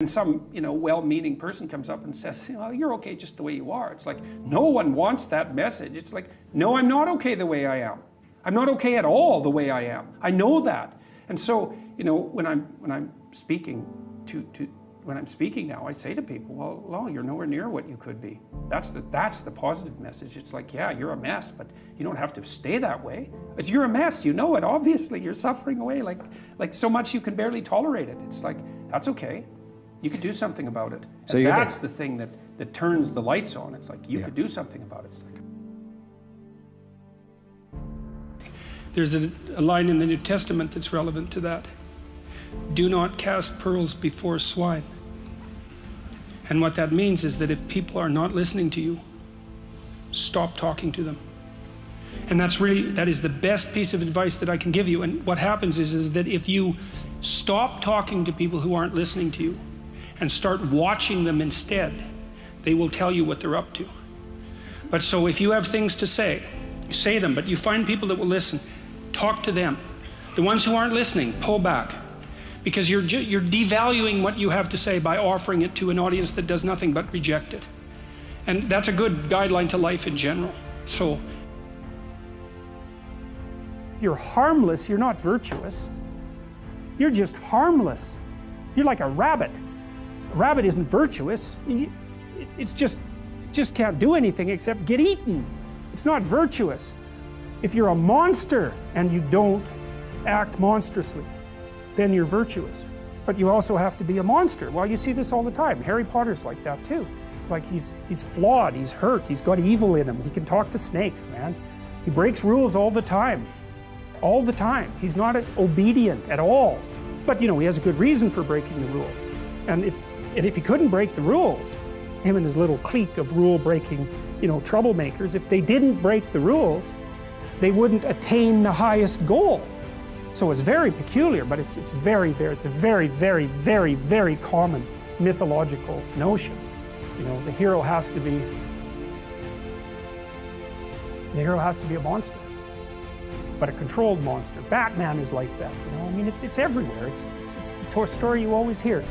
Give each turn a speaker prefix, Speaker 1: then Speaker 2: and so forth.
Speaker 1: And some, well-meaning person comes up and says, you're okay just the way you are. It's like, no one wants that message. It's like, no, I'm not okay the way I am. I'm not okay at all the way I am. I know that. And so, when I'm speaking when I'm speaking now, I say to people, well, you're nowhere near what you could be. That's the positive message. It's like, yeah, you're a mess, but you don't have to stay that way. If you're a mess, you know it, obviously. You're suffering away like so much you can barely tolerate it. It's like, that's okay. You could do something about it. So that's the thing that turns the lights on. It's like, you could do something about it. It's like...
Speaker 2: There's a line in the New Testament that's relevant to that. Do not cast pearls before swine. And what that means is that if people are not listening to you, stop talking to them. And that is the best piece of advice that I can give you. And what happens is that if you stop talking to people who aren't listening to you and start watching them instead, they will tell you what they're up to. But so if you have things to say them, but you find people that will listen, talk to them. The ones who aren't listening, pull back. Because you're devaluing what you have to say by offering it to an audience that does nothing but reject it. And that's a good guideline to life in general. So,
Speaker 3: you're harmless, you're not virtuous. You're just harmless. You're like a rabbit. A rabbit isn't virtuous. It just can't do anything except get eaten. It's not virtuous. If you're a monster and you don't act monstrously, then you're virtuous. But you also have to be a monster. Well, you see this all the time. Harry Potter's like that too. It's like he's flawed, he's hurt, he's got evil in him. He can talk to snakes, man. He breaks rules all the time. All the time. He's not obedient at all. But he has a good reason for breaking the rules. And if he couldn't break the rules, him and his little clique of rule-breaking, troublemakers, if they didn't break the rules, they wouldn't attain the highest goal. So it's very peculiar, but it's a very, very, very, very common mythological notion. The hero has to be a monster, but a controlled monster. Batman is like that. I mean, it's everywhere. It's the story you always hear.